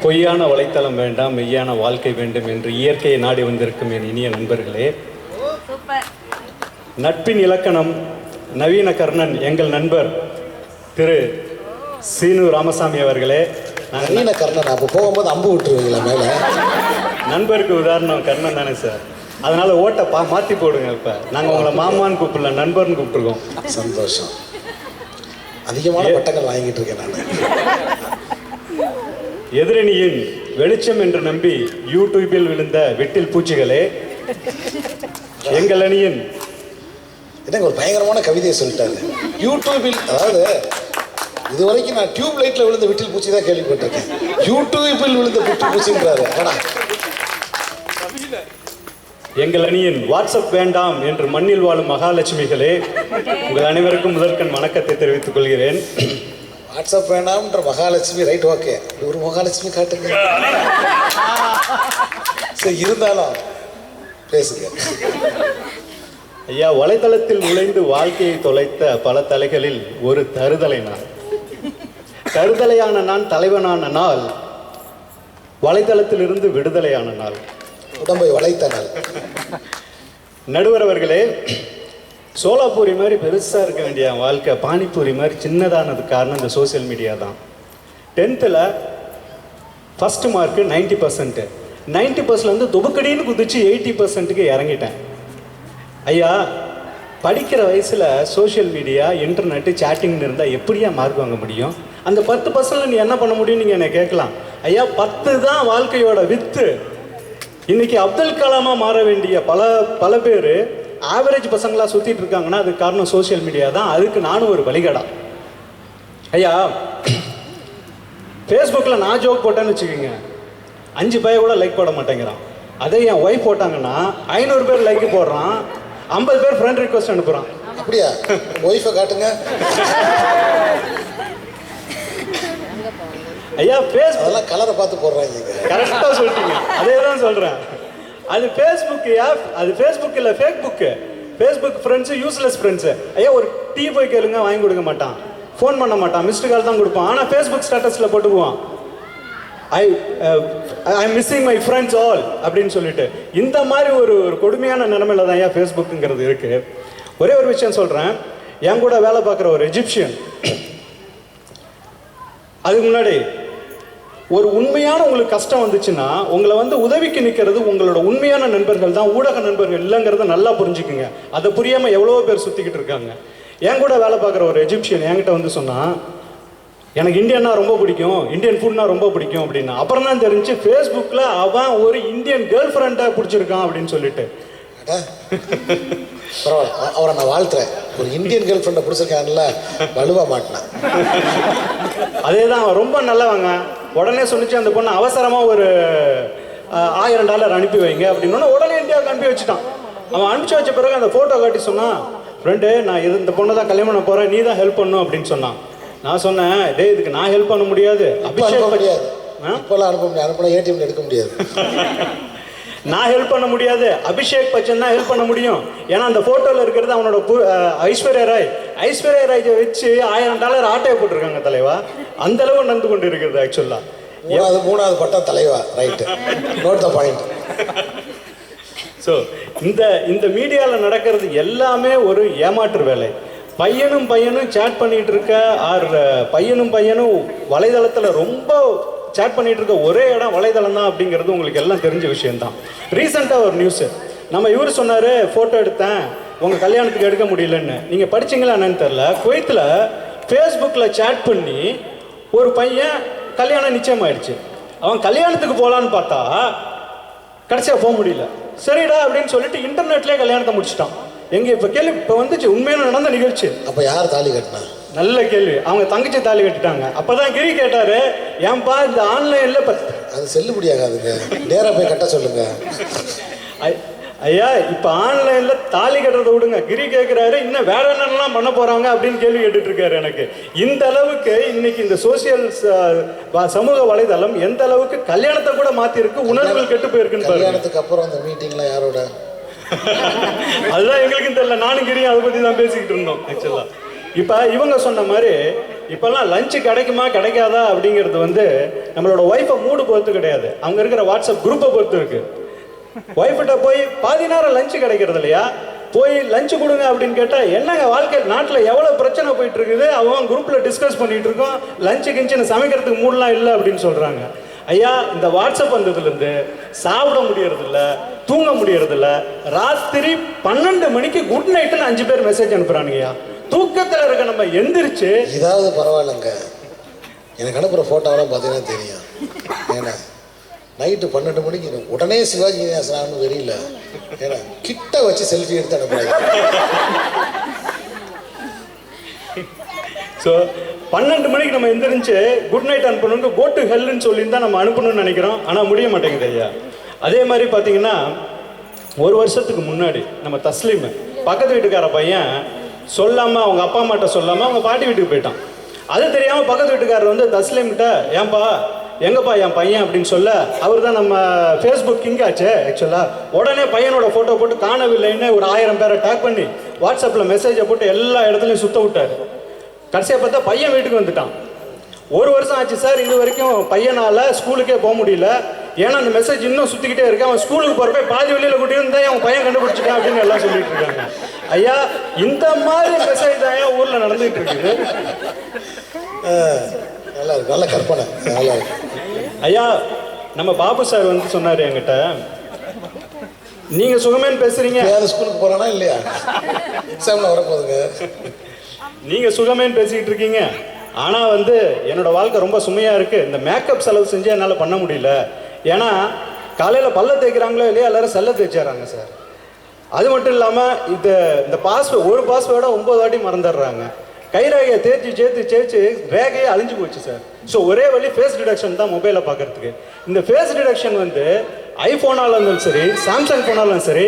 பொய்யான வலைத்தளம் வேண்டாம், மெய்யான வாழ்க்கை வேண்டும் என்று இயற்கையை நாடி வந்திருக்கும் என் இனிய நண்பர்களே, நட்பின் இலக்கணம் நவீன கர்ணன் எங்கள் நண்பர் திரு சீனு ராமசாமி அவர்களே. நவீன கர்ணன் அப்போ போகும்போது அம்பு விட்டுருவீங்களா மேலே? நண்பருக்கு உதாரணம் கர்ணன் தானே சார், அதனால ஓட்டை மாற்றி போடுங்க. இப்போ நாங்கள் உங்களை மாமான்னு கூப்பிடல, நண்பர்னு கூப்பிட்டுருக்கோம். சந்தோஷம். அதிகமான பட்டங்கள் வாங்கிட்டு இருக்கேன் நான். எதிரணியின் வெளிச்சம் என்று நம்பி யூடியூபில் விழுந்த வெட்டில் பூச்சிகளே, எங்கள் அணியின் என்னங்க ஒரு பயங்கரமான கவிதையை சொல்லிட்டாரு. யூடியூபில், அதாவது இதுவரைக்கும் நான் டியூப் லைட்ல விழுந்த விட்டில் பூச்சி தான் கேள்விப்பட்டிருக்கேன். யூடியூபில் விழுந்த விட்டில் பூச்சின்றாரு. எங்கள் அணியின் வாட்ஸ்அப் வேண்டாம் என்று மண்ணில் வாழும் மகாலட்சுமிகளே, உங்கள் அனைவருக்கும் முதற்கண் வணக்கத்தை தெரிவித்துக் கொள்கிறேன். வாட்ஸ்அப் வேண்டாம்ன்ற மகாலட்சுமி, ரைட், ஓகே. ஒரு மகாலட்சுமி காட்டுங்க. சரி, இருந்தாலும் பேசுங்க ஐயா. வலைதளத்தில் நுழைந்து வாழ்க்கையை தொலைத்த பல தலைகளில் ஒரு தருதலை நான். தருதலையான நான் தலைவனான நாள் வலைதளத்திலிருந்து விடுதலையான நாள், உடம்பை வளைத்த நாள். நடுவர் அவர்களே, சோலாப்பூரி மாதிரி பெருசாக இருக்க வேண்டிய வாழ்க்கை பானிபூரி மாதிரி சின்னதானது காரணம் இந்த சோசியல் மீடியா தான். 10th first mark 90%. 90%லேருந்து துபக்கடின்னு குதிச்சு 80%க்கு இறங்கிட்டேன். ஐயா, படிக்கிற வயசில் சோஷியல் மீடியா, இன்டர்நெட்டு, சேட்டிங்னு இருந்தால் எப்படியா மார்க் வாங்க முடியும்? அந்த 10% நீ என்ன பண்ண முடியும் நீங்கள் என்னை கேட்கலாம். ஐயா, 10 தான் வாழ்க்கையோட வித்து. இன்னைக்கு அப்துல் கலாமாக மாற வேண்டிய பல பேர் ஆவரேஜ் பசங்களாக சுற்றிட்டு இருக்காங்கன்னா அதுக்கு காரணம் சோசியல் மீடியா தான். அதுக்கு நானும் ஒரு வழிகடா. ஐயா, ஃபேஸ்புக்கில் நான் ஜோக் போட்டேன்னு வச்சுக்கோங்க, 5 பைய கூட லைக் போட மாட்டேங்கிறான். அதே என் ஒய்ஃப் போட்டாங்கன்னா 500 பேர் லைக் போடுறான், 50 பேர் ஃப்ரெண்ட் ரிக்வஸ்ட் அனுப்புகிறான். அப்படியா? ஒய்ஃபை காட்டுங்க. ஐயா, ஃபேஸ்புக் அதெல்லாம் கலரை பார்த்து போடுறாங்க. கரெக்டாக சொல்லிட்டீங்க, அதே தான் சொல்கிறேன். அது ஃபேஸ்புக்கு, அது ஃபேஸ்புக் இல்லை, fake book. Facebook friends useless friends. ஐயா, ஒரு டீ போய் கேளுங்க, வாங்கி கொடுக்க மாட்டான், ஃபோன் பண்ண மாட்டான், மிஸ்டு கால் தான் கொடுப்பான். ஆனால் ஃபேஸ்புக் ஸ்டேட்டஸில் போட்டுக்குவான், I missing my friends all அப்படின்னு சொல்லிட்டு. இந்த மாதிரி ஒரு கொடுமையான நிலைமையில தான் ஐயா ஃபேஸ்புக்குங்கிறது இருக்குது. ஒரே ஒரு விஷயம் சொல்கிறேன். என் கூட வேலை பார்க்குற ஒரு எஜிப்சியன், அதுக்கு முன்னாடி ஒரு உண்மையான உங்களுக்கு கஷ்டம் வந்துச்சுன்னா உங்களை உதவிக்கு நிற்கிறது உங்களோட உண்மையான நண்பர்கள் தான், ஊடக நண்பர்கள் இல்லைங்கிறத நல்லா புரிஞ்சுக்குங்க. அதை புரியாமல் எவ்வளோ பேர் சுற்றிக்கிட்டு இருக்காங்க. என் கூட வேலை பார்க்குற ஒரு எஜிப்சியன் என்கிட்ட சொன்னான், எனக்கு இந்தியன்னா ரொம்ப பிடிக்கும், இந்தியன் ஃபுட்னா ரொம்ப பிடிக்கும் அப்படின்னா. அப்புறம் தான் தெரிஞ்சு ஃபேஸ்புக்கில் அவன் ஒரு இந்தியன் கேர்ள் ஃப்ரெண்டாக பிடிச்சிருக்கான் அப்படின்னு சொல்லிட்டு. பரவாயில்ல, அவரை நான் வாழ்த்துறேன். ஒரு இந்தியன் கேர்ள் ஃப்ரெண்டை பிடிச்சிருக்காங்கல்ல, வலுவா மாட்டினான். அதே தான், அவன் ரொம்ப நல்லவங்க. உடனே சொல்லிச்சு அந்த பொண்ணு, அவசரமாக ஒரு $1000 அனுப்பி வைங்க அப்படின்னா உடனே இந்தியாவுக்கு அனுப்பி வச்சுட்டான். அவன் அனுப்பிச்சு வச்ச பிறகு அந்த ஃபோட்டோ காட்டி சொன்னான், ஃப்ரெண்டு நான் இந்த பொண்ணை தான் கல்யாணம் பண்ண போகிறேன், நீ தான் ஹெல்ப் பண்ணணும் அப்படின்னு சொன்னான். நான் சொன்னேன், டே இதுக்கு நான் ஹெல்ப் பண்ண முடியாது, அபிஷேக் முடியாது, இப்போல்லாம் அனுப்ப முடியாது, அனுப்பினா ஏடிஎம்ல எடுக்க முடியாது. நான் ஹெல்ப் பண்ண முடியாது, அபிஷேக் பச்சன் தான் ஹெல்ப் பண்ண முடியும். ஏன்னா அந்த ஃபோட்டோவில் இருக்கிறது அவனோட ஐஸ்வர்யா ராய் வச்சு $1000 ஆட்டையை போட்டிருக்காங்க தலைவா. அந்த அளவு நடந்து கொண்டு இருக்கிறது. ஆக்சுவலா மூணாவது பட்டம் தலைவா, right, note the point. So இந்த மீடியாவில் நடக்கிறது எல்லாமே ஒரு ஏமாற்று வேலை. பையனும் சேட் பண்ணிட்டு இருக்க, பையனும் வலைதளத்தில் ரொம்ப சேட் பண்ணிட்டு இருக்க ஒரே இடம் வலைதளம் தான் அப்படிங்கிறது உங்களுக்கு எல்லாம் தெரிஞ்ச விஷயம்தான். ரீசெண்டாக ஒரு நியூஸு, நம்ம இவர் சொன்னார், ஃபோட்டோ எடுத்தேன் உங்கள் கல்யாணத்துக்கு எடுக்க முடியலன்னு. நீங்கள் படிச்சிங்களா என்னன்னு தெரில, குவைத்தில் ஃபேஸ்புக்கில் சேட் பண்ணி ஒரு பையன் கல்யாணம் நிச்சயமாயிடுச்சு. அவன் கல்யாணத்துக்கு போகலான்னு பார்த்தா கடைசியாக போக முடியல. சரிடா அப்படின்னு சொல்லிட்டு இன்டர்நெட்லேயே கல்யாணத்தை முடிச்சிட்டான். எங்கே இப்போ கேள்வி இப்போ வந்துச்சு, உண்மையான நடந்த நிகழ்ச்சி. அப்போ யார் தாலி கட்டினா? நல்ல கேள்வி. அவங்க தங்கச்சி தாலி கட்டிட்டாங்க. அப்பதான் கிரி கேட்டாரு, ஏன்பா இந்த ஆன்லைன்ல அது செல்லுபடியாகாதுங்க, நேராக போய் கட்ட சொல்லுங்க. ஐயா, இப்ப ஆன்லைன்ல தாலி கட்டுறதை விடுங்க, கிரி கேட்கிறாரு இன்னும் வேற என்னெல்லாம் பண்ண போறாங்க அப்படின்னு கேள்வி கேட்டுட்டு இருக்காரு. எனக்கு இந்த அளவுக்கு இன்னைக்கு இந்த சோசியல் சமூக வலைதளம் எந்த அளவுக்கு கல்யாணத்தை கூட மாத்தி இருக்கு, உணர்வுகள் கெட்டு போயிருக்குன்னு. கல்யாணத்துக்கு அப்புறம் அந்த மீட்டிங்லாம் யாரோட? அதுதான் எங்களுக்கும் தெரியல. நானும் கிரியும் அதை பத்தி தான் பேசிக்கிட்டு இருந்தோம். ஆக்சுவலா இப்ப இவங்க சொன்ன மாதிரி இப்போல்லாம் லஞ்சு கிடைக்குமா கிடைக்காதா அப்படிங்கிறது வந்து நம்மளோட ஒய்ஃபை மூடு பொறுத்து கிடையாது, அவங்க இருக்கிற வாட்ஸ்அப் குரூப்பை பொறுத்து இருக்கு. ஒய்ஃபிட்ட போய் பாதி நேரம் லஞ்சு கிடைக்கிறது இல்லையா, போய் லஞ்சு கொடுங்க அப்படின்னு கேட்டால் என்னங்க வாழ்க்கை நாட்டில் எவ்வளோ பிரச்சனை போயிட்டு இருக்குது, அவன் குரூப்பில் டிஸ்கஸ் பண்ணிட்டு இருக்கோம், லஞ்சு கிஞ்சுன்னு சமைக்கிறதுக்கு மூடலாம் இல்லை அப்படின்னு சொல்கிறாங்க. ஐயா, இந்த வாட்ஸ்அப் வந்ததுலேருந்து சாப்பிட முடியறதில்ல, தூங்க முடியறதில்ல. ராத்திரி 12 மணிக்கு குட் நைட்டுன்னு 5 பேர் மெசேஜ் அனுப்புறானுங்கய்யா. தூக்கத்தில் இருக்க நம்ம எந்திரிச்சு இதாவது பரவாயில்லைங்க, எனக்கு அனுப்புகிற ஃபோட்டோவெல்லாம் பார்த்தீங்கன்னா தெரியும். ஏன்னா நைட்டு 12 மணிக்கு உடனே சிவாஜி கணேசனான்னு தெரியல, ஏன்னா கிட்ட வச்சு செல்ஃபி எடுத்து அனுப்புறாங்க. ஸோ 12 மணிக்கு நம்ம எந்திரிச்சு குட் நைட் அனுப்பணும்னு கோ டு ஹெல்னு சொல்லியிருந்தா நம்ம அனுப்பணும்னு நினைக்கிறோம், ஆனால் முடிய மாட்டேங்குது ஐயா. அதே மாதிரி பார்த்தீங்கன்னா ஒரு வருஷத்துக்கு முன்னாடி நம்ம தஸ்லீம் பக்கத்து வீட்டுக்கார பையன் சொல்லாமல், அவங்க அப்பா அம்மாட்ட சொல்லாமல் அவங்க பாட்டி வீட்டுக்கு போயிட்டான். அது தெரியாமல் பக்கத்து வீட்டுக்காரர் வந்து தஸ்லீம்கிட்ட, ஏன்பா எங்கப்பா என் பையன் அப்படின்னு சொல்ல, அவர் தான் நம்ம ஃபேஸ்புக் கிங் ஆச்சு ஆக்சுவலாக. உடனே பையனோட ஃபோட்டோ போட்டு காணவில்லைன்னு ஒரு 1000 பேரை டேக் பண்ணி வாட்ஸ்அப்பில் மெசேஜை போட்டு எல்லா இடத்துலையும் சுத்த விட்டார். கடைசியாக பார்த்தா பையன் வீட்டுக்கு வந்துட்டான். 1 வருஷம் ஆச்சு சார், இது வரைக்கும் பையனால் ஸ்கூலுக்கே போக முடியல. ஏன்னா அந்த மெசேஜ் இன்னும் சுற்றிக்கிட்டே இருக்கு. அவன் ஸ்கூலுக்கு போகிறப்ப பாதி வெளியில் கூட்டி இருந்தா அவன் பையன் கண்டுபிடிச்சிட்டான் அப்படின்னு எல்லாம் சொல்லிட்டு இருக்காங்க. ஐயா, இந்த மாதிரி மெசேஜ் தான் ஏன் ஊரில் நடந்துகிட்டு இருக்குது. நல்லா இருக்கு, நல்ல கற்பனை, நல்லா இருக்கு. ஐயா, நம்ம பாபு சார் வந்து சொன்னார் என்கிட்ட, நீங்கள் சுகமேன்னு பேசுகிறீங்க, ஸ்கூலுக்கு போகிறானா இல்லையா, எக்ஸாமில் வரப்போகுதுங்க, நீங்கள் சுகமேன்னு பேசிக்கிட்டு இருக்கீங்க, ஆனால் வந்து என்னோட வாழ்க்கை ரொம்ப சுமையாக இருக்குது, இந்த மேக்கப் செலவு செஞ்சு என்னால் பண்ண முடியல. ஏன்னா காலையில் பல்ல தேய்க்கிறாங்களோ இல்லையா, எல்லாரும் செல்ல தேய்ச்சிடறாங்க சார். அது மட்டும் இல்லாமல் இந்த பாஸ்வேர்டு, ஒரு பாஸ்வேர்டை 9 வாட்டி மறந்துடுறாங்க. கைரேகையை சேர்த்து ரேகையே அழிஞ்சு போச்சு சார். ஸோ ஒரே வழி ஃபேஸ் டிடக்ஷன் தான் மொபைலை பார்க்கறதுக்கு. இந்த ஃபேஸ் டிடக்ஷன் வந்து ஐஃபோனாக இருந்தாலும் சரி, சாம்சங் ஃபோனாலும் சரி,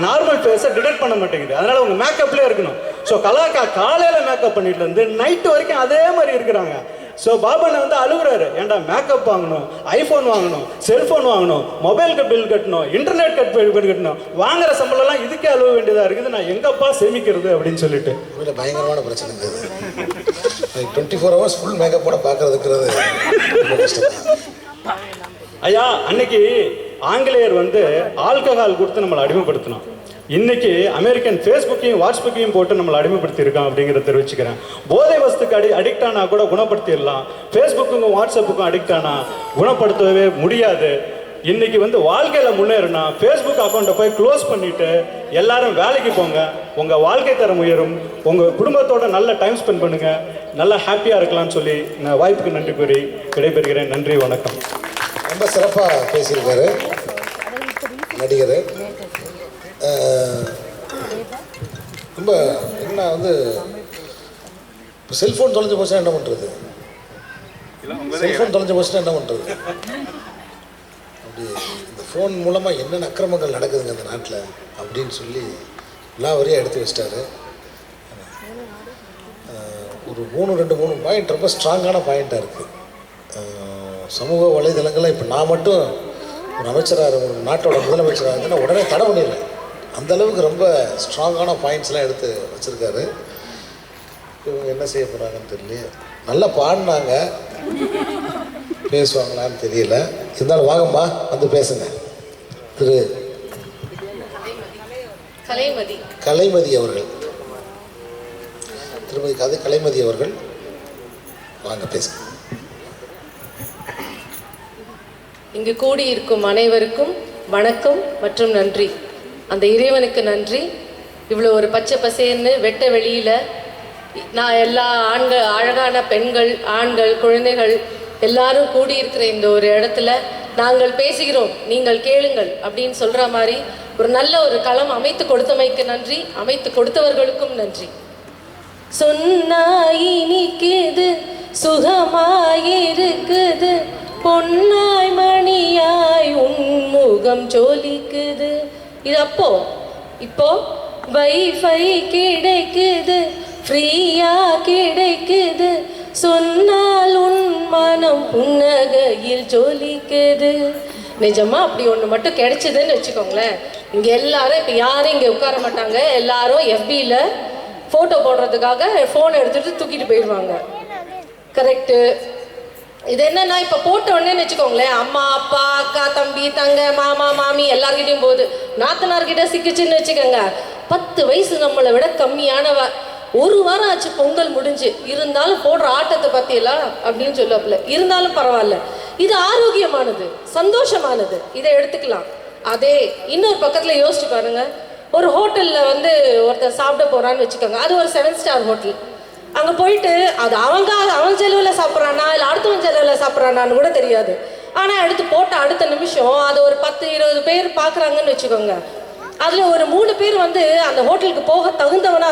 நார்மல் ஃபேஸை டிடெக்ட் பண்ண மாட்டேங்குது. அதனால் உங்கள் மேக்கப்லேயே இருக்கணும். ஸோ காலையில் மேக்கப் பண்ணிட்டு இருந்து நைட்டு வரைக்கும் அதே மாதிரி இருக்கிறாங்க. ஸோ பாபண்ண வந்து அழுகுறாரு, ஏன்டா மேக்கப் வாங்கணும், ஐஃபோன் வாங்கணும், செல்ஃபோன் வாங்கணும், மொபைலுக்கு பில் கட்டணும், இன்டர்நெட் பில் கட்டணும், வாங்குற சம்பளம்லாம் இதுக்கே அழுவ வேண்டியதாக இருக்குது, நான் எங்கப்பா சேமிக்கிறது அப்படின்னு சொல்லிட்டு. பயங்கரமான பிரச்சனை இருக்குது. 24 hours ஃபுல் மேக்கப்போட பார்க்கறதுக்குறது ஐயா, அன்னைக்கு ஆங்கிலேயர் வந்து ஆல்கஹால் கொடுத்து நம்மளை அடிமைப்படுத்தணும். இன்னைக்கு அமெரிக்கன் ஃபேஸ்புக்கையும் வாட்ஸ்அப்பையும் போட்டு நம்மளை அடிமைப்படுத்தியிருக்கான் அப்படிங்கிறத தெரிவிச்சுக்கிறேன். போதை வஸ்துக்கு அடிக்ட் ஆனால் கூட குணப்படுத்திடலாம், ஃபேஸ்புக்குக்கும் வாட்ஸ்அப்புக்கும் அடிக்ட் ஆனால் குணப்படுத்தவே முடியாது. இன்னைக்கு வந்து வாழ்க்கையில் முன்னேறினா ஃபேஸ்புக் அக்கௌண்ட்டை போய் க்ளோஸ் பண்ணிவிட்டு எல்லாரும் வேலைக்கு போங்க, உங்கள் வாழ்க்கை தரம் உயரும், உங்கள் குடும்பத்தோட நல்ல டைம் ஸ்பெண்ட் பண்ணுங்கள், நல்லா ஹாப்பியாக இருக்கலாம்னு சொல்லி நான் வாய்ப்புக்கு நன்றி கூறி விடைபெறுகிறேன். நன்றி, வணக்கம். ரொம்ப சிறப்பாக பேசியிருக்காரு நடிகர். ரொம்ப என்ன வந்து இப்போ செல்ஃபோன் தொலைஞ்சு போச்சுன்னா என்ன பண்ணுறது, செல்ஃபோன் தொலைஞ்சு போச்சுன்னா என்ன பண்ணுறது, அப்படி இந்த ஃபோன் மூலமாக என்னென்ன அக்கிரமங்கள் நடக்குதுங்க அந்த நாட்டில் அப்படின்னு சொல்லி எல்லா வரையும் எடுத்து வச்சிட்டாரு. ஒரு 3 பாயிண்ட் ரொம்ப ஸ்ட்ராங்கான பாயிண்ட்டாக இருக்குது. சமூக வலைதளங்களில் இப்போ நான் மட்டும் ஒரு அமைச்சராக, ஒரு நாட்டோட முதலமைச்சராக இருந்தேன்னா உடனே தடை பண்ணிடுறேன். அந்த அளவுக்கு ரொம்ப ஸ்ட்ராங்கான பாயிண்ட்ஸ்லாம் எடுத்து வச்சுருக்காரு. இவங்க என்ன செய்ய போகிறாங்கன்னு தெரியல. நல்லா பாடினாங்க, பேசுவாங்களான்னு தெரியல. இருந்தாலும் வாங்கம்மா வந்து பேசுங்க. திரு கலைமதி அவர்கள், திருமதி கலைமதி அவர்கள் வாங்க பேசுங்க. இங்கு கூடியிருக்கும் அனைவருக்கும் வணக்கம் மற்றும் நன்றி. அந்த இறைவனுக்கு நன்றி. இவ்வளோ ஒரு பச்சை பசேர்னு வெட்ட வெளியில் நான் எல்லா அழகான பெண்கள், ஆண்கள், குழந்தைகள் எல்லாரும் கூடியிருக்கிற இந்த ஒரு இடத்துல நாங்கள் பேசுகிறோம், நீங்கள் கேளுங்கள் அப்படின்னு சொல்கிற மாதிரி ஒரு நல்ல ஒரு களம் அமைத்து கொடுத்தமைக்கு நன்றி, அமைத்து கொடுத்தவர்களுக்கும் நன்றி. சொன்னாய் இனிக்குது, சுகமாயிருக்குது, பொன்னாய் மணியாய் உன்முகம் ஜொலிக்குது. இது இப்போ வைஃபை கிடைக்குது, ஃப்ரீயா கிடைக்குது, சொன்னால் உன் மனம் புன்னகையில் ஜொலிக்குது. நிஜமா அப்படி ஒன்று மட்டும் கிடைச்சதுன்னு வச்சுக்கோங்களேன், இங்கே எல்லாரும் இப்போ யாரும் இங்கே உட்கார மாட்டாங்க, எல்லாரும் FBயில் ஃபோட்டோ போடுறதுக்காக ஃபோனை எடுத்துகிட்டு தூக்கிட்டு போயிடுவாங்க. கரெக்டு. இது என்னன்னா இப்போ போட்ட உடனே வச்சுக்கோங்களேன், அம்மா அப்பா அக்கா தம்பி தங்க மாமா மாமி எல்லார்கிட்டையும் போகுது. நாத்தனார்கிட்ட சிக்கிச்சுன்னு வச்சுக்கோங்க, 10 வயசு நம்மளை விட கம்மியானவ, 1 வாரம் ஆச்சு பொங்கல் முடிஞ்சு, இருந்தாலும் போடுற ஆட்டத்தை பற்றியெல்லாம் அப்படின்னு சொல்லுவாப்புல. இருந்தாலும் பரவாயில்ல, இது ஆரோக்கியமானது, சந்தோஷமானது, இதை எடுத்துக்கலாம். அதே இன்னொரு பக்கத்தில் யோசிச்சு பாருங்க, ஒரு ஹோட்டலில் வந்து ஒருத்தர் சாப்பிட போகிறான்னு வச்சுக்கோங்க, அது ஒரு 7 ஸ்டார் ஹோட்டல். அங்கே போயிட்டு அது அவன் செலவில் சாப்பிட்றானா இல்லை அடுத்தவன் செலவில் சாப்பிட்றானான்னு கூட தெரியாது. ஆனால் எடுத்து போட்ட அடுத்த நிமிஷம் அது ஒரு 10-20 பேர் பார்க்குறாங்கன்னு வச்சுக்கோங்க, அதில் ஒரு 3 பேர் வந்து அந்த ஹோட்டலுக்கு போக தகுந்தவனா